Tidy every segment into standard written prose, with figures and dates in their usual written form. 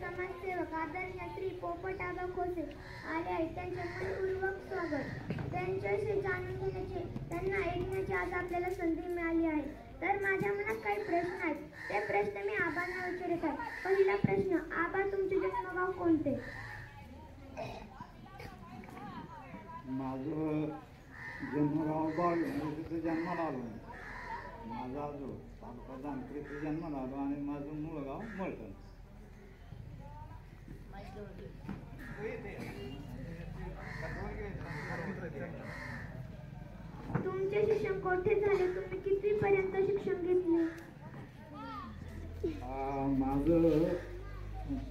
समाजसेवक आदरणीय श्री पोपट आबा खोसे आले आहेत. त्यांचे मनपूर्वक स्वागत. त्यांच्याशी जाणून घेण्याचे, त्यांना ऐकण्याची आज आपल्याला संधी मिळाली आहे. तर माझ्या मनात काही प्रश्न आहेत. ते प्रश्न मी आबांना विचारत आहे. पहिला प्रश्न, आबा तुमचे जन्मगाव कोणते? माझं जन्मगाव बाळ तिथे जन्माला आलो. माझा आजो तालुका जानकर इथे जन्माला आलो आणि माझं मूळ गाव मळटण. तुमचे शिक्षण कोठे झाले? तुम्ही कितवीपर्यंत शिक्षण घेतले? माझं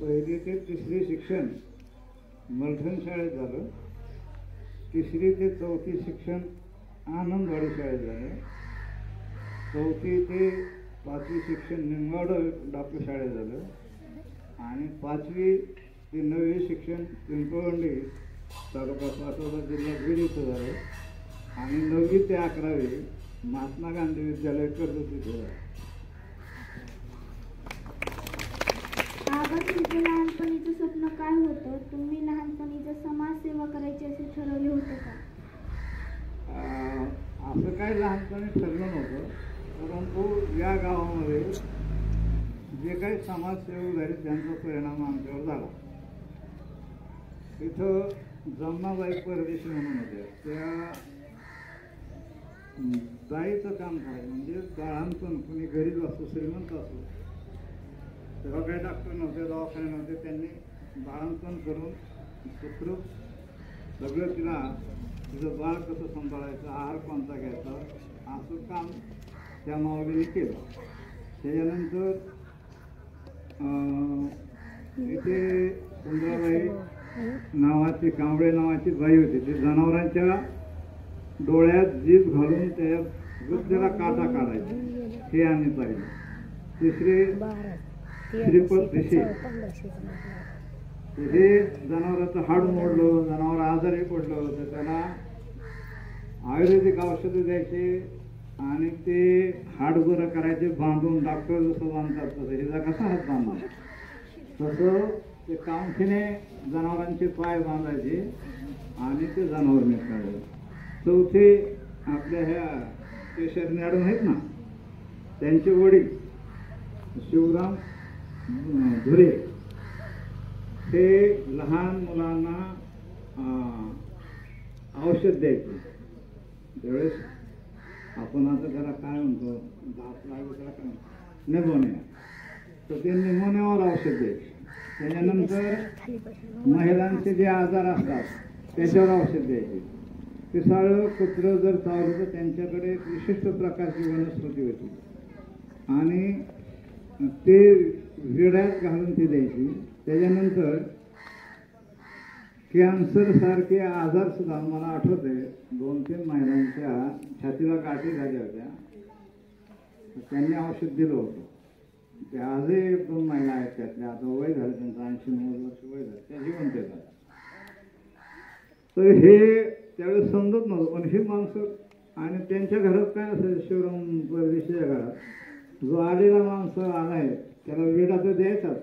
पहिली ते तिसरी शिक्षण मलठण शाळेत झालं. तिसरी ते चौथी शिक्षण आनंदवाडी शाळेत झालं. चौथी ते पाचवी शिक्षण निमगाव डॉक्टर शाळेत झालं आणि 5वी ते 9वी शिक्षण पिंपळवंडी तालुका सासवड जिल्हा बीड इथं झालं आणि 9वी ते 11वी महात्मा गांधी विद्यालय कर्जत इथं झालं. आबा तुमचं लहानपणीचं स्वप्न काय होतं? तुम्ही लहानपणीचं समाजसेवा करायची असे ठरवले होते का? असं काही लहानपणी ठरलं नव्हतं, परंतु या गावामध्ये जे काही समाजसेवक झाले त्यांचा परिणाम आमच्यावर झाला. तिथं जमनाबाई परदेशी म्हणून होत्या. त्या दाईचं काम करायचं, म्हणजे बाळांपण कुणी गरीब असो श्रीमंत असो, तेव्हा काही डॉक्टर नव्हते, दवाखाने नव्हते. त्यांनी बाळांपण करून सुखरूप सगळं तिचं बाळ कसं सांभाळायचं, आहार कोणता घ्यायचा, असं काम त्या माऊलीने केलं. त्याच्यानंतर इथे सुंदराबाई नावाची, कांबळे नावाची बाई होती. ती जनावरांच्या डोळ्यात जीभ घालून त्या गुद्देला काटा काढायची, हे आम्ही पाहिलं. तिसरे श्रीपद दिशे, हे जनावराचं हाड मोडलं, जनावर आजारी पडलं तर त्याला आयुर्वेदिक औषधं द्यायचे आणि ते हाड बरं करायचे बांधून. डॉक्टर जसं बांधतात तसं हिचा कसा हात बांधला तसं ते कांठीने जनावरांचे पाय बांधायचे आणि ते जनावर निघाले. चौथे आपल्या ह्या केशर मॅडम आहेत ना, त्यांचे वडील शिवराम धुरे, ते लहान मुलांना औषध द्यायचे. त्यावेळेस आपण आता त्याला काय म्हणतो, दात लागू त्याला काय निमोनिया, तर ते निमोनियावर औषध द्यायचे. त्याच्यानंतर महिलांचे जे आजार असतात त्याच्यावर औषध द्यायचे. ते साळं कुत्रं जर चावलं तर त्यांच्याकडे एक विशिष्ट प्रकारची वनस्पती होती आणि ते विड्यात घालून ती द्यायची. त्याच्यानंतर कॅन्सर सारखे आजार सुद्धा मला आठवत आहे, 2-3 महिलांच्या छातीला गाठी झाल्या होत्या, त्यांनी औषध दिलं होतं. ते आजही 1-2 महिला आहेत त्यातल्या, आता वय झालं त्यांचं 80-90 वर्ष वय झालं, त्या जिवंत येतात. तर हे त्यावेळेस समजत नव्हतं, पण ही माणसं आणि त्यांच्या घरात काय असेल, शिवराम परदेशीच्या घरात जो आलेला माणसं आलाय त्याला वेडा तर द्यायचाच,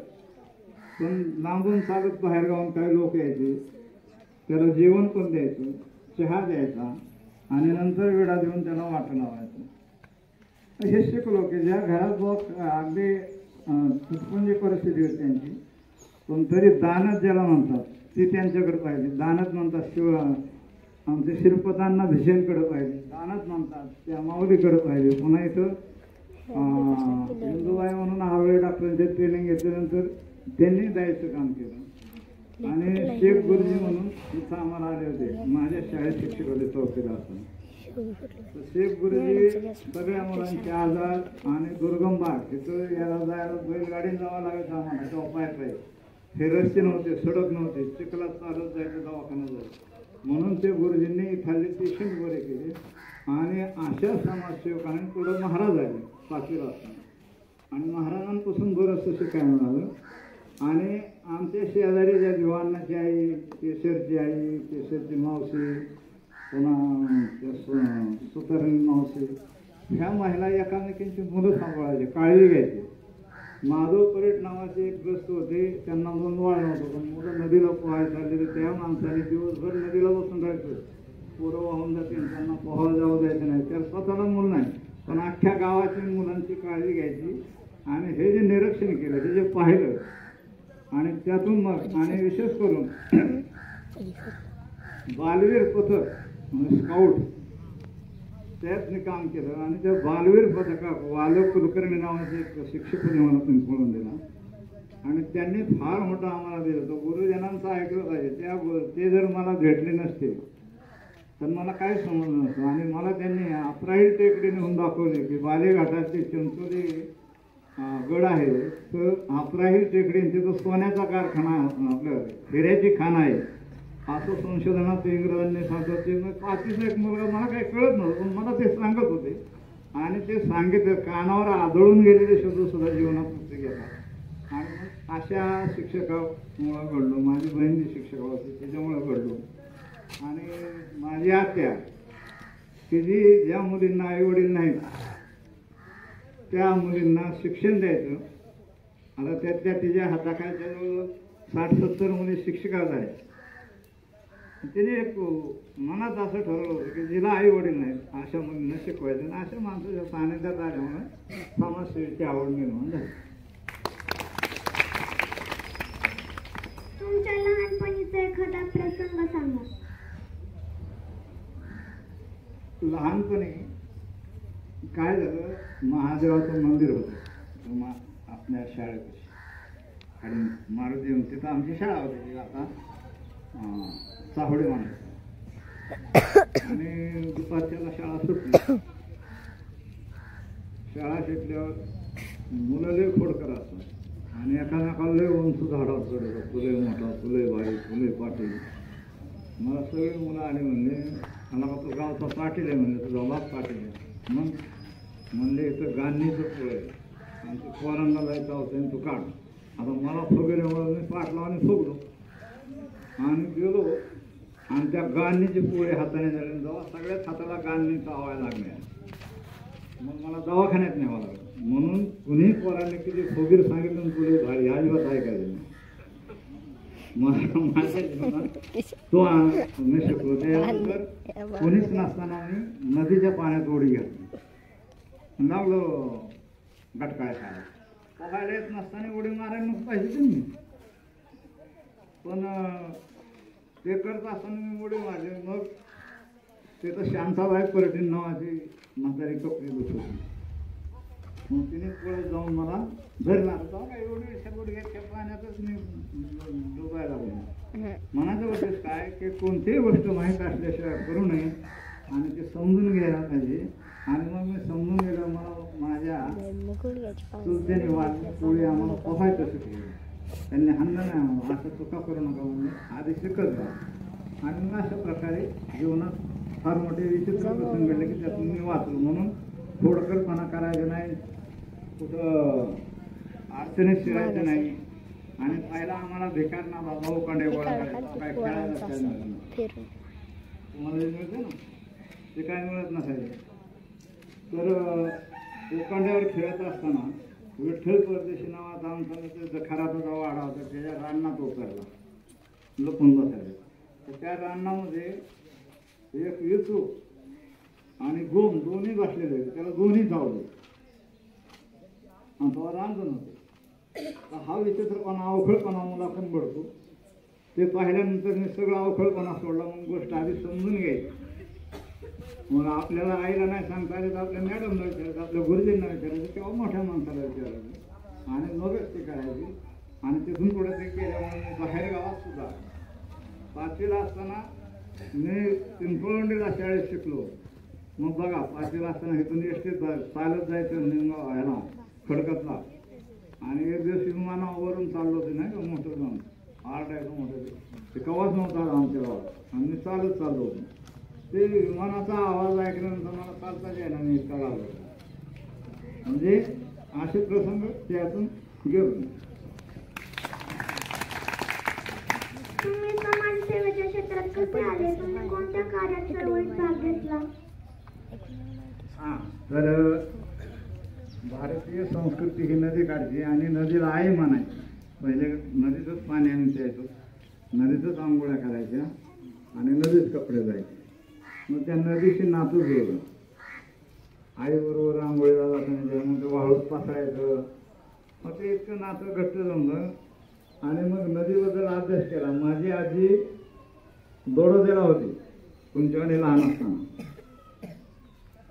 पण लांबून चालत बाहेर गावून काही लोक यायचे, त्याला जेवण पण द्यायचं, चहा द्यायचा आणि नंतर वेडा देऊन त्याला वाटं लावायचं. हे शिकलो की ज्या घरात लोक अगदी तुटपुंजी परिस्थिती होती त्यांची, पण तरी दानत ज्याला म्हणतात ती त्यांच्याकडे पाहिजे. दानत म्हणतात आमचे श्रीपदांना भिषणकडे पाहिजे, दानत म्हणतात त्या माऊलीकडे पाहिजे. पुन्हा इथं इंदुबाई म्हणून हावळे डॉक्टरांचे ट्रेनिंग घेतल्यानंतर त्यांनी द्यायचं काम केलं आणि शेख गुरुजी म्हणून इथं आम्हाला आले होते, माझ्या शाळेत शिक्षक होते चौकीला असताना. शेख गुरुजी सगळ्या मुलांचे आजार आणि दुर्गम भाग तिथं यायला जायला बैलगाडीने जावं लागायचं आम्हाला, तेव्हा पाय हे रस्ते नव्हते, सडक नव्हते, चिखलात चालत जायचं दवाखान्यात जायचं. म्हणून ते गुरुजींनी इथले पेशंट बरे केले आणि अशा समाजसेवकांनी पुढं महाराज आले 5वीला असताना आणि महाराजांपासून बरंचसं शिकायला मिळालं. आणि आमच्या शेजारी ज्या दिवाणाची आई, केशरची आई, केशरची मावशी, पुन्हा सुतारणी मावशी, ह्या महिला एकामेकींची मुलं सांभाळायचे, काळजी घ्यायची. माधव परेट नावाचे एक ग्रस्त होते, त्यांना दोन वाळ नव्हतं, पण मुलं नदीला पोहायला चालले तर त्या माणसाने दिवसभर नदीला बसून राहायचं. पोरं वाहून जातील, त्यांना पोहायला जाऊ द्यायचं नाही. त्याला स्वतःला मूल नाही, पण अख्ख्या गावाची मुलांची काळजी घ्यायची. आणि हे जे निरीक्षण केलं, हे जे पाहिलं, आणि त्यातून मग आणि विशेष करून बालवीर पथक म्हणजे स्काउट त्यातनी काम केलं. आणि त्या बालवीर पथकात वालक कुलकर्णी नावाचे एक शिक्षक होते, मला तुम्ही बोलून दिला. आणि त्यांनी फार मोठं आम्हाला दिलं. तो गुरुजनांचं ऐकलं पाहिजे. ते जर मला भेटले नसते तर मला काय समजलं नसतं. आणि मला त्यांनी अप्राईल टेकडी नेऊन दाखवले की बालेघाटातले चिंचोली गड आहे, तर अप्राईल टेकडींचे तो सोन्याचा कारखाना, आपलं हिऱ्याची खाण आहे असं संशोधनात इंग्रजांनी सांगतात. ते पाचीचा एक मुलगा, मला काही कळत नव्हतं, पण मला ते सांगत होते. आणि ते सांगितलं, कानावर आदळून गेलेले शब्द सुद्धा जीवनात पुस्तक येतात. आणि मग अशा शिक्षकामुळं घडलो. माझी बहीण जी शिक्षक होती त्याच्यामुळं घडलो. आणि माझी आत्या की जी ज्या मुलींना आईवडील नाहीत त्या मुलींना शिक्षण द्यायचं. आता त्यातल्या तिच्या हाताखालच्या जवळ 60-70 मुली शिक्षिका झाल्या. तिने एक मनात असं ठरवलं होतं की जिला आई वडील नाहीत अशा मुलींना शिकवायचं. आणि अशा माणसाच्या सानिध्यात आल्यामुळे समाजसेवेची आवड निर्माण झाली. तुमच्या लहानपणीचा एखादा प्रसंग सांगा. लहानपणी काय झालं, महादेवाचं मंदिर होतं आपल्या शाळेपाशी, आणि मारुती तिथं आमची शाळा होती. आता चाहोडे म्हणायचं. आणि दुपारच्याला शाळा सुटली. शाळा शिकल्यावर मुलं लय खोडकर असतात आणि एकामेकाला लय उंच झाडावर चढवतात. तुले मोठा, तुले बाई, तुले पाटील. मला सगळी मुलं आली म्हणले, मला का तो गावचा पाटील आहे म्हणले, तुझा बाप पाटील आहे. मग म्हणले इथं गांधीचं पोळ आहे आणि तू पोरांना जायचं होतं तू काढ. आता मला फुगेल्यामुळे मी पाटला आणि फुगलो आणि गेलो. आणि त्या गांधीची पोळे हाताने झाले. जेव्हा सगळ्याच हाताला गांधी चावायला लागले, मग मला दवाखान्यात न्यावं लागलं. म्हणून कुणी पोरांनी किती फुगीर सांगितलं तुला झाली अजिबात ऐकायचं नाही. माझ्या जीवनात तो मी शिकलो. त्यानंतर कोणीच नसताना मी नदीच्या पाण्यात उडी घातली. लागलो गटकाळ खायला. पोहायला येत नसताना उडी मारायला मग पाहिजे तुम्ही. पण ते करत असताना मी उडी मारली. मग तिथं शांताबाई पर्यटन नावाची म्हातारी कपडी बसत होती. मग तिने पुढे जाऊन मला धरला. तेव्हा काय एवढी सगळी घेतल्या पाण्यातच मी डुबायला लागलो. मनाचा उद्देश काय की कोणतीही गोष्ट माहीत असल्याशिवाय करू नये आणि ते समजून घ्यायला पाहिजे. आणि मग मी समजून गेलो. मला माझ्या चुलत्याने वाटली पोळी आम्हाला पोहायचं शिकली. त्यांनी हाणलं नाही आम्हाला, असं चुका करू नका म्हणजे आधी शिकत जा. आणि मग अशा प्रकारे जीवनात फार मोठे विचित्र प्रसंग घडले की त्यातून मी वाचलो. म्हणून खोडकरपणा करायचं नाही, कुठं अडचणीत शिरायचं नाही. आणि पहिला आम्हाला भिकार ना भाऊ कांडे गोळा करायचा, काय खेळायला काय नाही. तुम्हाला जे मिळतं ना ते काय मिळत नसायचं. तर उकांड्यावर खेळत असताना विठ्ठल परदेशी नावाचा आमचा जखाराचा जो वाडा होता त्याच्या रानात उतरला, लपून बसायला. तर त्या रानामध्ये एक विचू आणि गोम दोन्ही बसलेले होते. त्याला दोन्ही चावले आणि तो रांजण होते. हा विचित्रपणा अवखळपणा मला पण घडतो. ते पाहिल्यानंतर मी सगळा अवखळपणा सोडला. मग गोष्ट आधी समजून घ्यायची. मग आपल्याला आईला नाही सांगता आले तर आपल्या मॅडमला विचारायचं, आपल्या गुरुजींना विचारायचं किंवा मोठ्या माणसाला विचारायचं आणि मगच ते करायची. आणि तिथून पुढे ते केल्यामुळे बाहेर गावात सुद्धा 5वीला असताना मी पिंपळवंडीला शाळेत शिकलो. मग बघा 5वीला असताना इथून एसटीत चालत जायचं निमगाव ह्याला खडकतला. आणि एक दिवस विमानावरून चाललो होते नाही का मोठं जाऊन आरडायचं मोठं ते कवाच नव्हता आमच्या गावात आणि मी चालत चाललो होतो. ते विमानाचा आवाज ऐकल्यानंतर मला चालताच यायला मी इतका लागलो. म्हणजे असे प्रसंग त्यातून गेलो. तुम्ही समाजसेवेच्या क्षेत्रात कसे आले? तुम्ही कोणत्या कार्यात चळवळीत भाग घेतला? तर भारतीय संस्कृती ही नदी काढते आणि नदीला आई म्हणायची. पहिले नदीचंच पाणी आम्ही प्यायचो, नदीतच आंघोळ्या करायच्या आणि नदीत कपडे जायचे. मग त्या नदीशी नातू गेलं, आईबरोबर आंघोळीला जाताना मग ते वाळूत पासायचं. मग ते इतकं नातं घट्ट जमलं. आणि मग नदीबद्दल अभ्यास केला. माझी आजी दोडोद्याला होती तुमच्याकडे लहान असताना.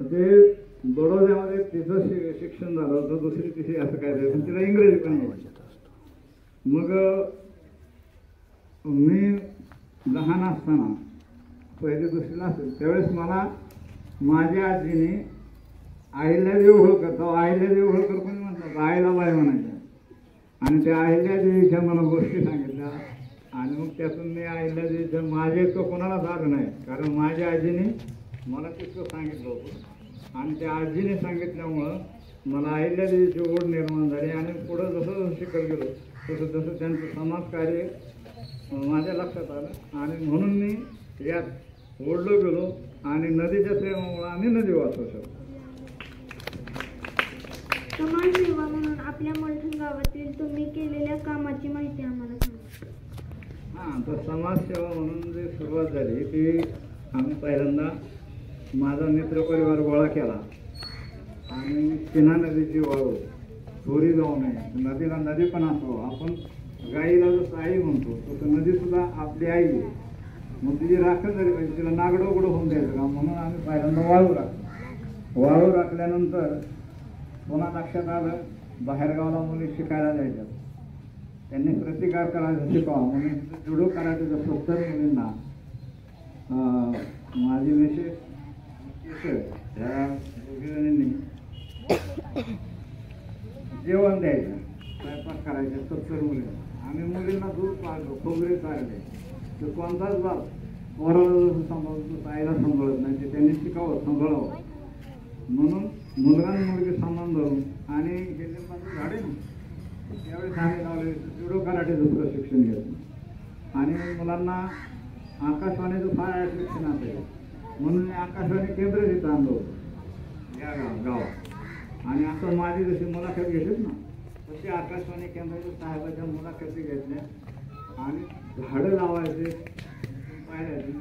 ते दोडोद्यामध्ये तिचं शिक्षण झालं होतं, दुसरी तिसरी असं काय पण तिला इंग्रजी पण यायचं. मग मी लहान असताना पहिली दुसरीला असेल त्यावेळेस मला माझ्या आजीने अहिल्यादेवी होळकर, तो अहिल्यादेवी होळकर कोणी म्हणतात, आईलाबाई म्हणायच्या. आणि त्या अहिल्यादेवीच्या मला गोष्टी सांगितल्या. आणि मग त्यातून मी अहिल्यादेवीच्या माझे तो कोणालाच आलं नाही, कारण माझ्या आजीने मला तितकं सांगितलं होतं. आणि त्या आजीने सांगितल्यामुळं मला अहिल्यादेवीची ओढ निर्माण झाली. आणि पुढं जसं जसं शिकत गेलो तसं तसं त्यांचं समाजकार्य माझ्या लक्षात आलं. आणि म्हणून मी यात ओढलो गेलो आणि नदीच्या सेवेमुळं आम्ही नदी वाचवू शकतो. समाजसेवा म्हणून आपल्या मलठण गावातील तुम्ही केलेल्या कामाची माहिती आम्हाला सांगा. हां, तर समाजसेवा म्हणून जी सुरुवात झाली ती आम्ही पहिल्यांदा माझा मित्रपरिवार गोळा केला आणि चिना नदीची वाळू चोरी जाऊ नये, नदीला नदी पण असावं. आपण गाईला जसं आई म्हणतो तसं नदीसुद्धा आपली आई आहे. मग तिची राखण झाली पाहिजे, तिला नागडं उघडं होऊन द्यायचं का, म्हणून आम्ही पहिल्यांदा वाळू राखलो. वाळू राखल्यानंतर पुन्हा लक्षात आलं बाहेरगावला मुली शिकायला जायच्या, त्यांनी प्रतिकार करायचा शिकावा म्हणून जुडो करायचं 70 मुलींना माझी मिसेस ह्या दोघीजणींनी जेवण द्यायचं, स्वयंपाक करायचे 70 मुलींना. आम्ही मुलींना दूध पाळतो, खोबरे चालले. तर कोणताच बाप पोराला जसं सांभाळतो आईला सांभाळत नाही, ते त्यांनी शिकावं, सांभाळावं. म्हणून मुलगा आणि मुलगी समान धरून आणि गेले माझं झाडे ना त्यावेळेस आम्ही लावले जुडो कराटेचं प्रशिक्षण घेतलं. आणि मुलांना आकाशवाणीचं फार अट्रॅक्शन असायचं म्हणून मी आकाशवाणी केंद्र तिथं आणलं होतं या गावात. आणि आता माझी जशी मुलाखत घेतात ना तशी आकाशवाणी केंद्राच्या साहेबाच्या मुलाखती घेतल्या. आणि झाडं लावायचे पाहिजे,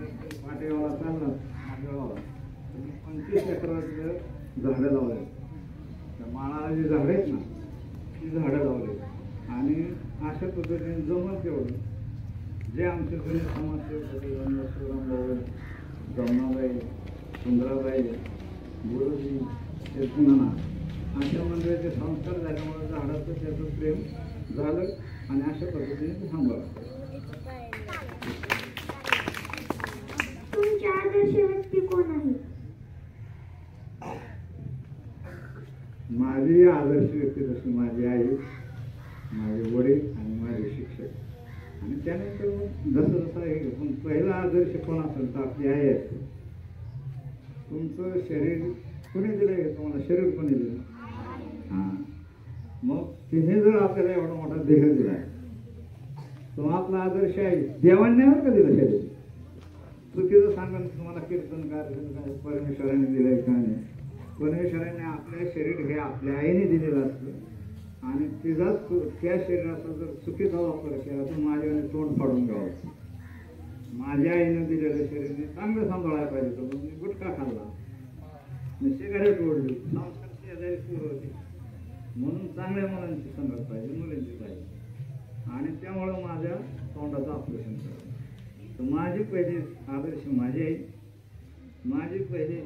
पाटेगावला चाललं माटेगावला 25 एकरात झाडं लावले. त्या माळाला जी झाडं आहेत ना ती झाडं लावले. आणि अशा पद्धतीने जमत तेवढं जे आमचे जुने समाजसेवक होते, शिवरामभाऊ, रमणाबाई, सुंदराबाई, गुरुजी, शेतुनाना अशा मंडळीचे संस्कार झाल्यामुळे झाडाचं त्याचं प्रेम झालं. आणि अशा पद्धतीने ते सांभाळलं. तुमची आदर्श व्यक्ती कोण आहे? माझी आदर्श व्यक्ती तशी माझी आई, माझे वडील आणि माझे शिक्षक. आणि त्यानंतर जसं जसं आहे पण पहिला आदर्श कोण असेल तर आपली आई असते. तुमचं शरीर कोणी दिलं आहे, तुम्हाला शरीर कोणी दिलं? हां, मग तिने जर आपल्याला एवढा मोठा देह दिला आहे तो आपला आदर्श आहे. देवांनी नाही का दिलं शरीर? चुकीचं सांगून तुम्हाला कीर्तनकार परमेश्वराने दिलंय का नाही? परमेश्वराने आपल्या शरीर हे आपल्या आईने दिलेलं असतं. आणि तिचाच त्या शरीराचा जर चुकीचा वापर केला तर माझ्याने तोंड फाडून घ्यावं. माझ्या आईनं दिलेलं शरीर मी चांगलं सांभाळायला पाहिजे होतं. मी गुटखा खाल्ला, मी सिगारेट ओढली, संस्कार शेजारी पूर होते. म्हणून चांगल्या मुलांची संगत पाहिजे, मुलींची पाहिजे. आणि त्यामुळं माझ्या तोंडाचं ऑपरेशन करावं. तर माझी पहिली आदर्श माझी आई, माझी पहिली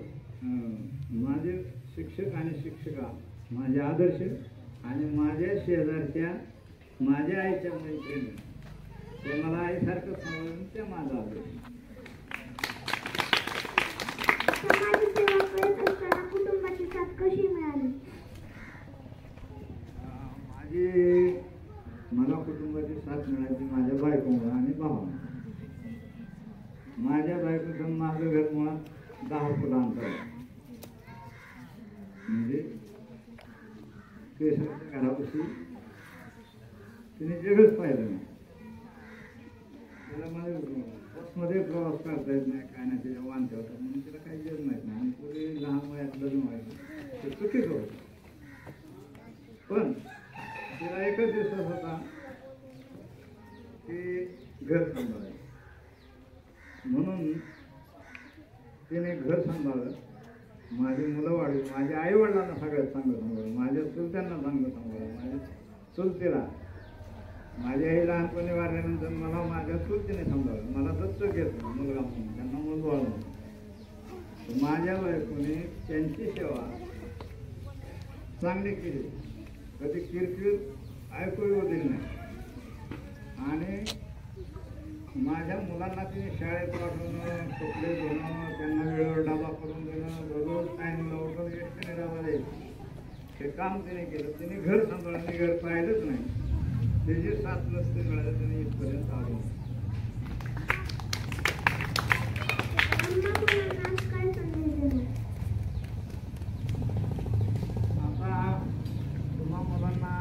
माझे शिक्षक आणि शिक्षिका माझे आदर्श. आणि माझ्या शेजारच्या माझ्या आईच्या मैत्रिणी ते मला आईसारखं सांभाळून त्या माझा आदर्श. समाजसेवा करत असताना कुटुंबाची साथ कशी मिळाली? मला कुटुंबाची साथ मिळाली माझ्या बायकोमुळे आणि भावामुळे. माझ्या बायकोचं माझं घर मुळात 10 फुट अंतर आहे. म्हणजे केसरच्या घरापाशी तिने जगच पाहिलं नाही. तिला माझ्या बसमध्ये प्रवास करता येत नाही, काय नाही, तिच्या वांध्या होतात म्हणून तिला काही जग माहीत नाही. आणि पुढे लहान वयात लग्न व्हायचं ते चुकीचं होतं. पण तिला एकच दिवस होता घर सांभाळायचं. म्हणून तिने घर सांभाळलं, माझी मुलं वाढली, माझ्या आई वडिलांना सगळ्यात चांगलं सांभाळलं, माझ्या चुलत्यांना चांगलं सांभाळलं, माझ्या चुलतीला. माझी आई लहानपणी वारल्यानंतर मला माझ्या चुलतीने सांभाळलं, मला दत्तक घेतलं मुलगा म्हणून, त्यांना मुलगा म्हणून. माझ्या बायकोने त्यांची सेवा चांगली केली, कधी किरकिर ऐकू येऊ दिली नाही. आणि माझ्या मुलांना तिने शाळेत पाठवणं, कपडे धुणं, त्यांना वेळेवर डबा करून देणं, दररोज टाईमला उठून एकटीने डबा द्यायचं, हे काम तिने केलं. तिने घर सांभाळलं, मी घर पाहिलंच नाही. त्याचे 7 नसते मिळाले, त्याने इथपर्यंत आलो. आता तुम्हा मुलांना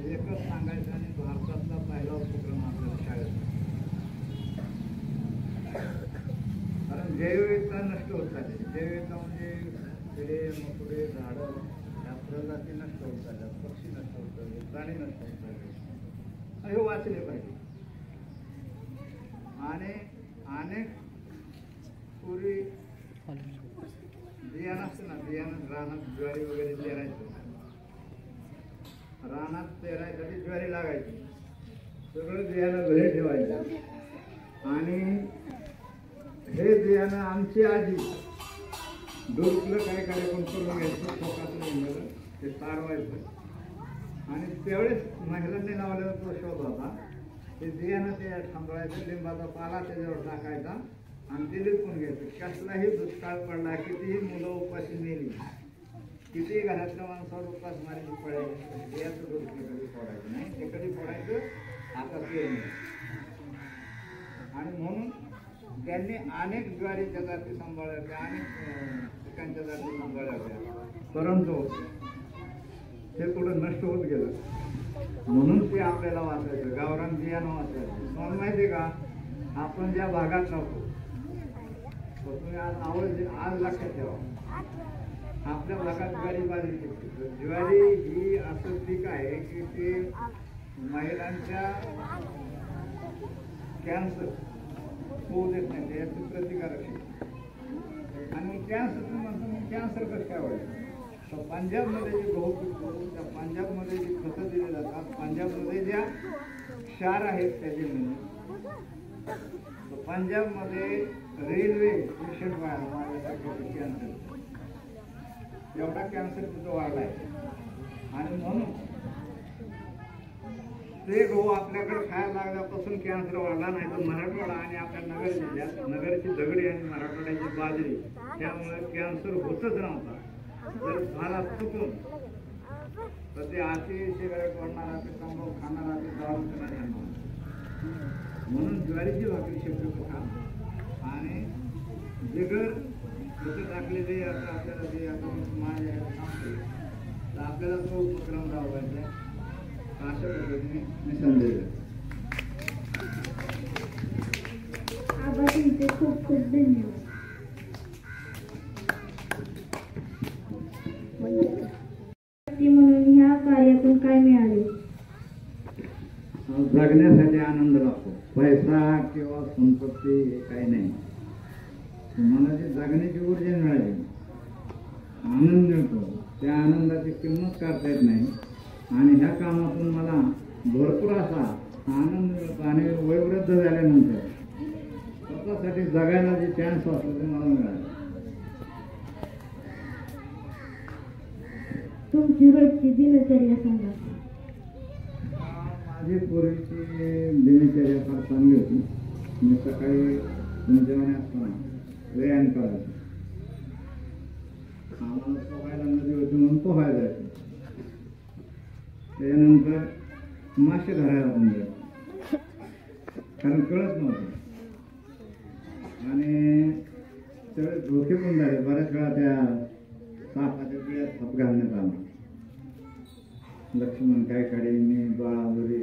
एकच सांगायचं, आणि भारतातला पहिला उपक्रम आपल्याला शाळेत, कारण जैवविविधता नष्ट होत चालली. जैवविविधता म्हणजे किडे मकुडे झाडं ह्या प्रजाती नष्ट होत चालल्या, पक्षी नष्ट होत चालले, प्राणी नष्ट होत चालले. हे वाचले पाहिजे. आणि अनेक पूर्वी बियाणं असतं ना, बियाणं रानात ज्वारी वगैरे पेरायचं, रानात पेरायसाठी ज्वारी लागायची, सगळं बियाणं घरी ठेवायचं. आणि हे बियाणं आमची आजी डोरकुलं काय कार्यक्रम करून घ्यायचं, फोकातून निघालं ते तारवायचं. आणि त्यावेळेस महिलांनी लावलेला तो शोध होता, ते बियाणं ते सांभाळायचं, लिंबाचा पाला त्याच्यावर टाकायचा आणि ते लिपून घ्यायचं. कसलाही दुष्काळ पडला, कितीही मुलं उपाशी नेली, कितीही घरातल्या माणसावर उपास मारायची पडायची, बियाचं डोरकुलं कधी फोडायचं नाही, ते कधी फोडायचं आता ते. आणि म्हणून त्यांनी अनेक ज्वारीच्या जाती सांभाळल्या होत्या, अनेक पिकांच्या जाती सांभाळल्या होत्या, परंतु ते कुठं नष्ट होत गेलं. म्हणून ते आपल्याला वाचायचं, गावरान बियाणं वाचायचं. तुम्हाला माहिती आहे का, आपण ज्या भागात राहतो, तुम्ही आज लक्षात ठेवा, आपल्या भागात ज्वारी बाजरी पिकते. ज्वारी ही असं पीक आहे की ते महिलांच्या कॅन्सर होऊ देत नाही, त्याची प्रतिकारक शक्ती. आणि कॅन्सर म्हणतो, कॅन्सर कसं काय व्हायचं? तर पंजाबमध्ये जे गहू पिकतो, त्या पंजाबमध्ये जी खतं दिली जातात, पंजाबमध्ये ज्या क्षार आहेत त्या जमिनीत, पंजाबमध्ये रेल्वे पेशंट व्हायला माझ्यासाठी कॅन्सर, एवढा कॅन्सर तिथं वाढला आहे. आणि म्हणून ते गहू आपल्याकडे खायला लागल्यापासून कॅन्सर वाढला. नाही तर मराठवाडा आणि आपल्या नगर जिल्ह्यात नगरची दगडी आणि मराठवाड्याची बाजरी, त्यामुळे कॅन्सर होतच नव्हता. तर झाला चुकून तर ते अति सिगारेट वाढणारा, ते तंबाखू खाणारा, ते दारू पिणारा, म्हणून ज्वारीची भाकरी शक्यतो खा. आणि बिगर तिथे टाकलेले आता आपल्याला जे आपण माझ्या सांगतो, तर आपल्याला तो उपक्रम राबवायचा आहे. अशा पद्धतीने मी संदेश खूप खूप धन्यवाद. म्हणून ह्या कार्यातून काय मिळाले? जगण्यासाठी आनंद लागतो. पैसा किंवा संपत्ती हे काही नाही. तुम्हाला जी जगण्याची ऊर्जा मिळाली, आनंद मिळतो, त्या आनंदाची किंमत करता येत नाही. आणि ह्या कामातून मला भरपूर असा आनंद मिळतो. आणि वयोवृद्ध झाल्यानंतर स्वतःसाठी जगायला जे चान्स असतो ते मला मिळाले. तुमची रोजची दिनचर्या सांगा. माझी पूर्वीची दिनचर्या फार चांगली होती. मी सकाळी जेवण असताना व्यायाम करायचो. आम्हाला पोहायला नदी होती म्हणून पोहायला जायचं. त्याच्यानंतर मासे धरायला पण जायचं, कारण कळत नव्हतं. आणि सगळे धोके पण झाले. बऱ्याच वेळा त्या सापाच्या पिळ्यात थप घालण्यात आला. लक्ष्मण काय काढे, मी बाळावरी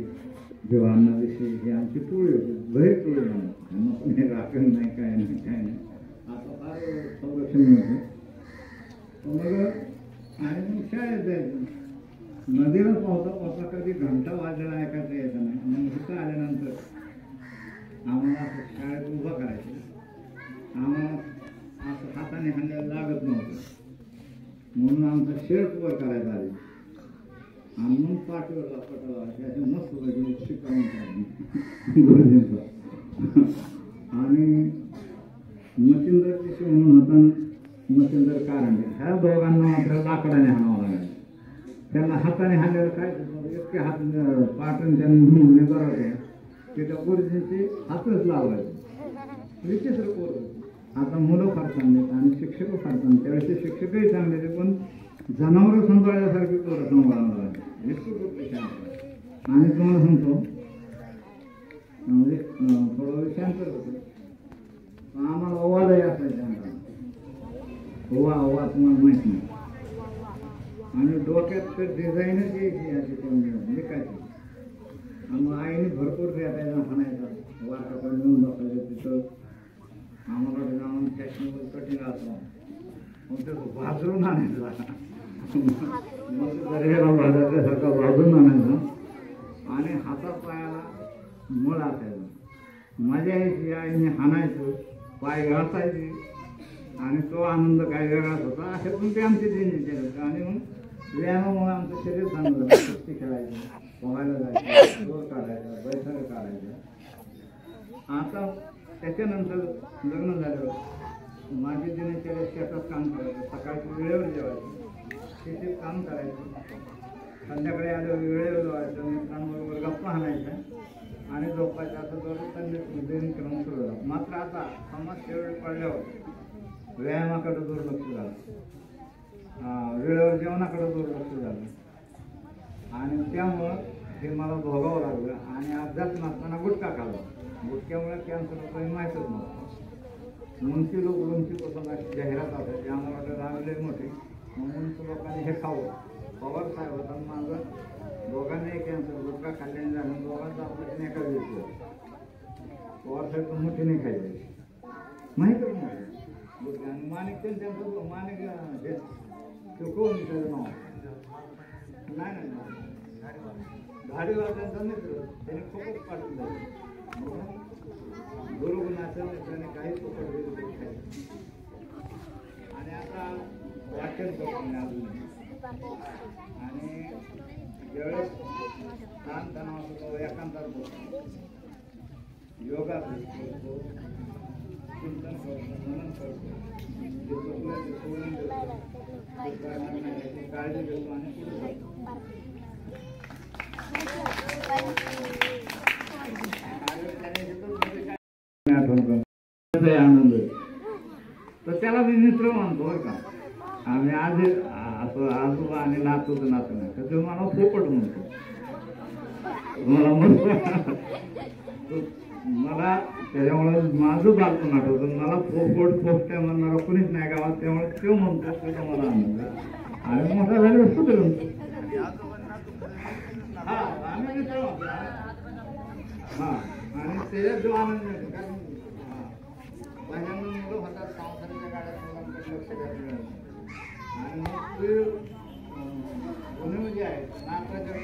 जेव्हा विषयी ही आमची टोळी होती, भय टोळी म्हणून. त्यांना पण हे राखण नाही, काय नाही, काय नाही. आता फार संरक्षण मिळतं. मग आणि मग शाळेत जायचं. नदीला पोहता पोहता कधी घंटा वाजलेला ऐकायचं यायचं नाही. मग इथं आल्यानंतर आम्हाला करायचे. आम्हाला असं हाताने हाणायला लागत नव्हतं म्हणून आमचा शर्ट वर करायचा आधी आणि मग पाठीवर पटाला असे मस्त पैकी शिकवून काढली. आणि मच्छिंद्र शिशू म्हणून होता मच्छिंद्र कारंडे, ह्या दोघांना मात्र लाकडाने हाणावं लागायचं. त्यांना हाताने हाणलेलं काय इतके हात पाठून त्यांनी करायचे की त्या गुरुजींचे हातच लावायचे. विचित्र पोरं. आता मुलं फार चांगले आणि शिक्षक फार चांगले. त्यावेळेचे शिक्षकही चांगले पण जनावरं सांभाळल्यासारखी पोरं सांभाळायला लागले. आणि तुम्हाला सांगतो म्हणजे थोडं शांत होतं. आम्हाला ओवालाही असायचं. ओवा तुम्हाला माहित नाही. आणि डोक्यात तर डिझाईनच यायची अशी लिकायची. मग आईने भरपूर भेटायचा म्हणायचा वारकाकडे नेऊन बसायचं तिथं. आम्हाला जाऊन फॅशनेबल कटिंग असं मग ते भाजरून आणायचा. मग दर्याला भाजायच्यासारखा भाजून आणायचा आणि हातात पायाला मळ असायचा. मजा यायची. आईने हाणायचं, पाय घासायचे आणि तो आनंद काय वेगळाच होता. असे पण ते आमचे दिनचर्या होते. आणि मग व्यायामामुळे आमचं शरीर चांगलं झालं. कुस्ती खेळायचं, पोहायला जायचं, जोर काढायचा, बैठक काढायचं. आता त्याच्यानंतर लग्न झालं माझी दिनचर्या शेतात काम करायचं, सकाळची वेळेवर जेवायचं, शेतीत काम करायचं, संध्याकाळी आलं वेळेवर जेवायचं, मित्रांबरोबर गप्पा हाणायच्या आणि झोपायचं. असं दररोज क्रम सुरू झाला. मात्र आता समस्या वेळ पडल्यावर व्यायामाकडे दुर्लक्ष झालं, वेळेवर जेवणाकडे दुर्लक्ष झालं आणि त्यामुळं हे मला भोगावं लागलं. आणि अभ्यास नसताना गुटखा खाल्ला. गुटख्यामुळे कॅन्सर होतं हे माहीतच नव्हतं. मुंशी लोक लोणचीपासून अशी जाहिरात असायची. आम्हाला वाटतं रावले मोठे मग मुंशी लोकांनी हे खावं. पवार साहेब होता माझं दोघांनाही कॅन्सर. गुटखा खाल्ल्याने झालं. दोघांचं ऑपरेशन एका दिवशी पवार साहेब तर मोठी नाही खायचे माहीतच नव्हतं. गुटखा आणि माणिक त्यांचं माणिक हे चुकवून त्याचं नाव नाही गाडीवाल्यांचा मित्र त्याने खूपच पाठवून द्यायचं. गुरुगुणाचं मित्राने काही फुकट दिलं आणि आता वाचन करतो अजून. आणि ज्यावेळेस ताणतणाव असतो एकांतात बसतो, योगा करतो, चिंतन करतो, मनन करतो, जे चुकलं ते सोडून देतो, काळजी घेतो आणि पुढे जातो. आनंद तर त्याला मी मित्र म्हणतो बरं का. आम्ही आज असं आजोबा आणि नातू तर नातू नाही तर मला पोपट म्हणतो. मला त्याच्यामुळे माझं बालपण आठवतं. मला पोपट पोपट्या म्हणणारा कोणीच नाही गावात. त्यामुळे तो म्हणतो त्याचा मला आनंद आणि मोठा झाले सुद्धा म्हणतो. हा आम्ही मित्र म्हणतो. हा आणि त्याच्यात जो आनंद मिळतो कारण माझ्यामुळे मुलं होतात संसाराच्या काळात मुलांकडे लक्ष द्यायला मिळत आणि मग ते गुन्हे जे आहेत नाताच्या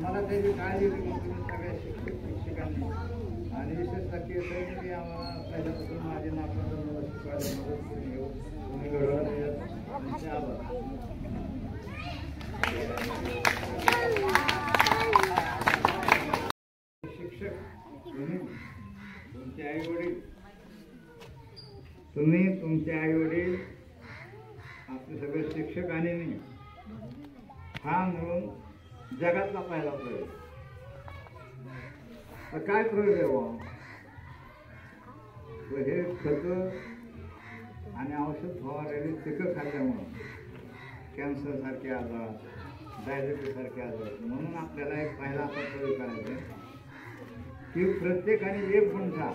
मला त्याची काळजी घेऊन सगळ्या शिक्षकांनी आणि विशेषतः केसरी आम्हाला पहिल्यापासून माझे नातवांना शिकवायला मदत करून घेऊ तुम्ही घडवण्याचे आभार. शिक्षक तुमचे आई वडील, तुम्ही तुमचे आई वडील आपले सगळे शिक्षक आणि मी हा मिळून जगातला पहिला प्रयोग. तर काय प्रयोग आहे बा हे खत आणि औषध फवारलेली पिकं खाल्ल्यामुळं कॅन्सर सारखे आजार, डायबिटीस सारखे आजार. म्हणून आपल्याला एक पहिला असा प्रयोग करायचा आहे की प्रत्येकाने एक गुंठा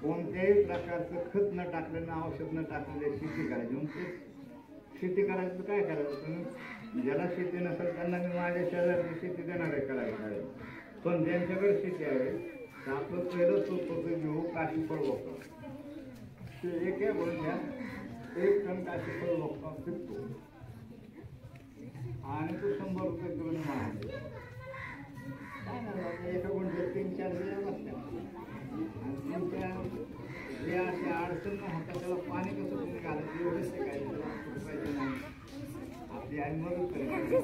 कोणत्याही प्रकारचं खत न टाकलेलं औषध न टाकलेलं शेती करायची. मग ते शेती करायचं काय करायचं तुम्ही ज्याला शेती नसेल त्यांना मी माझ्या शेजारची शेती देणार आहे करायला. पण ज्यांच्याकडे शेती आहे तर आपलं पहिलं सोपं घेऊ काशी फळ बघतो. ते एका गुंठ्यात 1 टन काशी फळ बघतो पिकतो आणि तो 100 रुपये किलो मागतो. काय नाही एका गुंठ्यात 3-4 बिया बसतात आणि 3-4 अडचण न होता त्याला पाणी कसं तुम्ही घालायचं एवढं शिकायचं पाहिजे नाही. आपली आई मदत करायची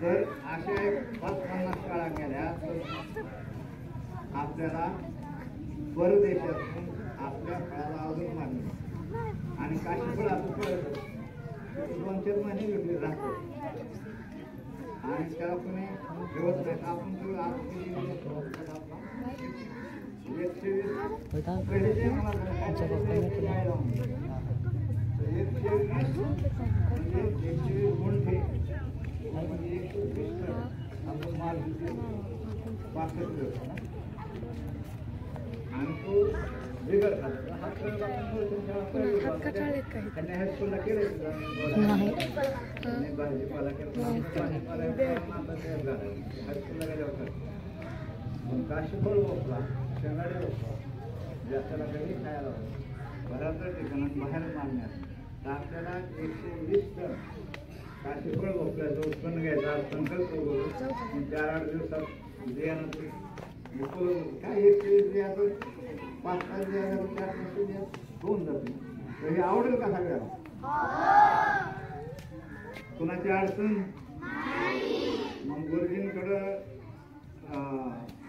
तर अशा 5-50 शाळा केल्या तर आपल्याला परदेशातून आपल्या फळाला अजून मागणी आणि काशीफळ असं पडत 2-4 महिने वेगळे राहतो आणि त्याला कोणी ठेवत नाही. आपण आणि तो बिघडला हायस्कूलला केलं भाजीपाला हायस्कूलला गेल्यावर काशीफळ वापरा शेंगाडे वापरा ज्याच्याला घरी खायला बऱ्याच ठिकाणात बाहेर मारण्यात तर आपल्याला 120 टन काशीफळ वापरायचं उत्पन्न घ्यायचा संकल्प करून 4-8 दिवसात बियाणं काय 120 बियाचं 5-5 बियाणं 4-5 बिया होऊन जाते. तर हे आवडेल का सगळ्याला? कुणाची अडचण मग गुरुजींकडं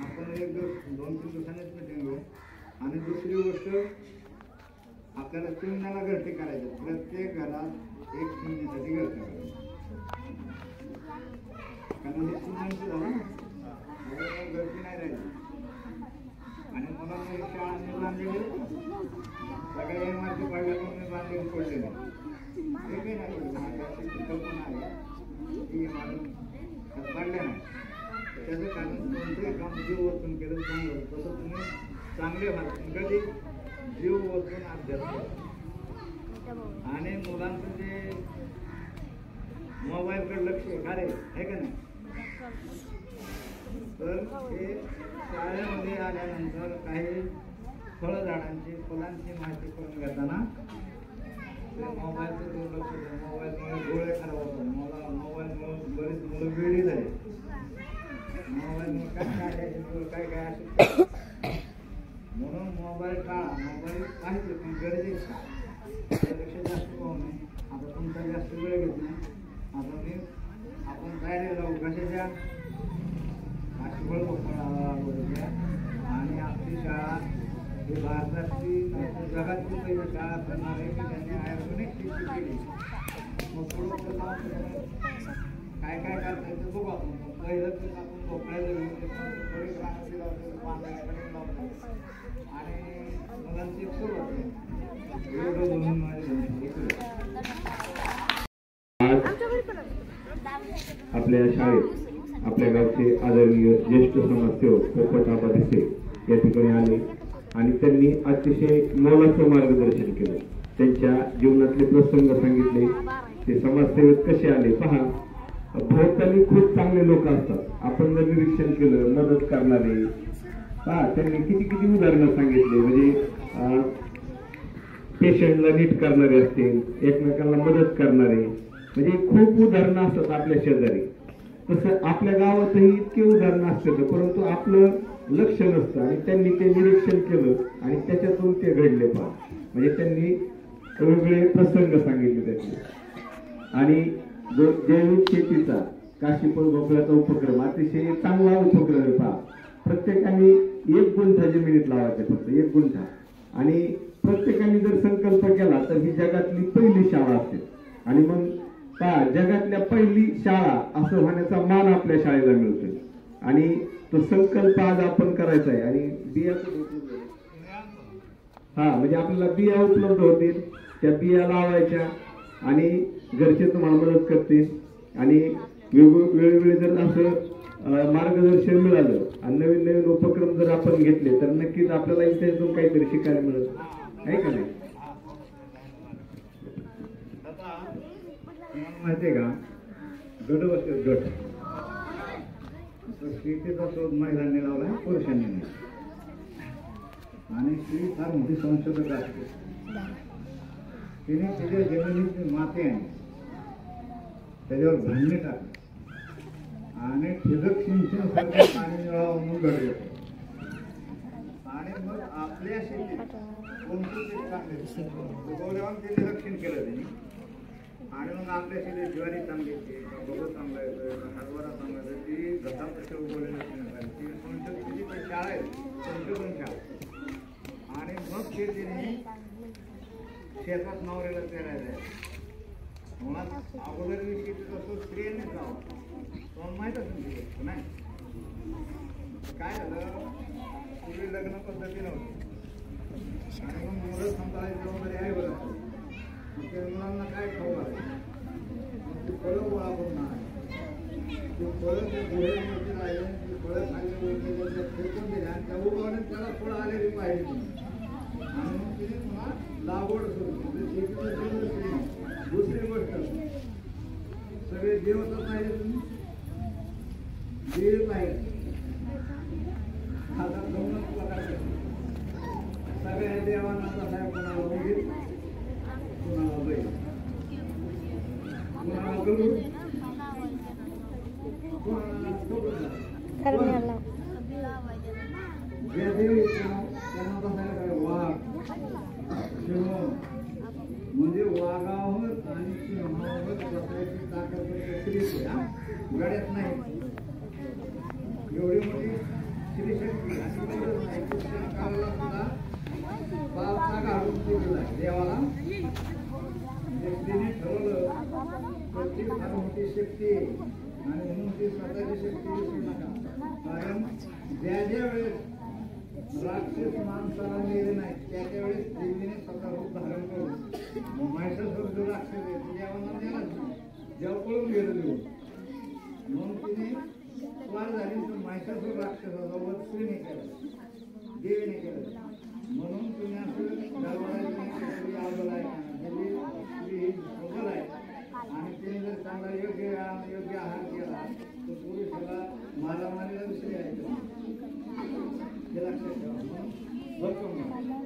आपण 1-2-3 दिवसांनीच मिटिंग घेऊ. आणि दुसरी गोष्ट आपल्याला चिमण्याला घरटी करायचं. प्रत्येक घरात 1 चिमणीसाठी घर करायचं कारण हे चिमण्यांचं झालं ना घरटी नाही राहिली. आणि मुलांना शाळांनी बांधलेले सगळ्या इमारती पाडल्यापासून बांधलेले पडले नाही हे काही नाही अशी कल्पना आहे की इमारत पाडल्या नाही. त्याचं कारण कोणतंही काम जीव ओतून केलं चांगलं तसं तुम्ही चांगले व्हाल कधी जीव ओतून अभ्यास आणि मुलांचं जे मोबाईलकडे लक्ष आहे का नाही तर हे शाळेमध्ये आल्यानंतर काही फळझाडांची फुलांची माहिती करून घेताना मोबाईलचं दुर्लक्ष होतं. मोबाईलमुळे डोळे खराब होतात. मला मोबाईलमुळे बरीच मुलं वेडी झाली. मोबाईलमुळे काय काय असे म्हणून मोबाईल टाळा. मोबाईल पाहिजे पण गरजेचं त्यापेक्षा जास्त पाहू नये. आता तुमचा जास्त वेळ घेत नाही. आता आपण तयारी लावू कशाच्या काशीफळ वगैरे आणि आपली शाळा ही भारतातली जगातली पहिली शाळा करणार आहे की त्यांनी आयुर्वेदिक शेती केली. मग थोडं काय काय करता येतं बघू आपण. पहिलं तर आपण भोपळ्याचं थोडी ग्रामाची लावतो पाण्याकडे लावतो आणि मुलांची एक सुरुवात आहे एवढं म्हणून माझे आपल्या शाळेत आपल्या गावचे आदरणीय ज्येष्ठ समाजसेवक पोपट आबा धिसे या ठिकाणी आले आणि त्यांनी अतिशय मोलाचं मार्गदर्शन केलं. त्यांच्या जीवनातले प्रसंग सांगितले. ते समाजसेवेत कसे आले पहा. भोवताली खूप चांगले लोक असतात. आपण जर निरीक्षण केलं मदत करणारे पहा त्यांनी किती किती उदाहरणं सांगितले. म्हणजे पेशंटला नीट करणारे असतील एकमेकांना मदत करणारे म्हणजे खूप उदाहरणं असतात आपल्या शेजारी. तसं आपल्या गावातही इतके उदाहरणं असतात परंतु आपलं लक्ष नसतं आणि त्यांनी ते निरीक्षण केलं आणि त्याच्यातून ते घडले पहा. म्हणजे त्यांनी वेगवेगळे प्रसंग सांगितले त्याचे. आणि जो जैविक शेतीचा काशीफळ भोपळ्याचा उपक्रम अतिशय चांगला उपक्रम आहे पहा. प्रत्येकाने 1 गुंठा जमिनीत लावायचे फक्त 1 गुंठा आणि प्रत्येकाने जर संकल्प केला तर ही जगातली पहिली शाळा असते. आणि मग पहा जगातल्या पहिली शाळा असं होण्याचा मान आपल्या शाळेला मिळतोय. आणि तो संकल्प आज आपण करायचा आहे. आणि बिया म्हणजे आपल्याला बिया उपलब्ध होतील. त्या बिया लावायच्या आणि घरचे तुम्हाला मदत करतील. आणि वेगवेगळे जर असं मार्गदर्शन मिळालं आणि नवीन नवीन उपक्रम जर आपण घेतले तर नक्कीच आपल्याला इथून काहीतरी शिकायला मिळत आहे का नाही. माहितीये का गट बसतात गट शेतीचा शोध महिलांनी लावला पुरुषांनी नाही. आणि स्त्री फार मोठी संशोधक असते. तिने तिच्या जमिनीची माती आणली त्याच्यावर धान्य टाकलं आणि ठिबक सिंचन सारखं पाणी मिळावं म्हणून गट घेतो. आपल्या शेतीत कोणतं पीक चांगले गौरवान ते निरीक्षण केलं त्यांनी आणि मग आपल्या शेतीत ज्वारी चांगली येते गहू चांगला येतोय हरभरा चांगला येतोय ती घटापेक्षा उगवलेली नसते ती संशोधन पण शाळा आहे संशोधन शाळा आणि मग ते तिने शेतात नवऱ्याला पेरायला आहे मुळात अगोदर मी शेतीत असतो स्त्रियांनीच जावं तुम्हाला माहीत असेल ती गोष्ट नाही काय झालं पूर्वी लग्न पद्धती नव्हती आणि मग मुलं सांभाळायची जबाबदारी आहे बरं त्या मुलांना काय खाऊ घालायचं ती फळं गोळा करून आणायची ती फळं त्या गुहेमध्ये राहिले ती फळं खाली फेकून दिली आणि त्या उगवण्यात त्याला फळं आलेली पाहिजे आणि मग तिने पुन्हा लागवड सुरू केली दुसरी गोष्ट सगळे देवतच पाहिजे तुम्ही देव पाहिजे आता दोनच प्रकार सगळ्या देवांना कसा आहे कुणाला उगीत कुणाला बैल कुणाला गरू कुणाला ज्या देवी त्यांना कसा आहे वाघ सिंह म्हणजे वाघावर आणि सिंहावर बसायची ताकद स्त्री गड्यात नाही एवढी मोठी स्त्री शक्ती आणि काळाला सुद्धा बापचा घालून दिलेला देवाला स्त्रीने ठरवलं प्रत्येक फार मोठी शक्ती आणि म्हणून ती स्वतःची शक्ती विसरू नका कारण ज्या ज्या वेळेस राक्षस माणसाला नेले नाही त्या त्यावेळेस देवीने स्वतः रूप धारण करून महिषासुर जो राक्षस आहे देवांना नेलाच नाही जेव्हा पळून गेलं देऊन म्हणून तिने स्वार झाली महिषासुर राक्षसासोबत स्त्रीने केलं देवीने केलं म्हणून तुम्ही असं दरबाराची आवडला आहे स्त्री प्रबल आहे आणि तिने जर चांगला योग्य आहार केला तर पुरुषाला मारामारीला दुसरी आहे ते लक्षात ठेवा भक्कम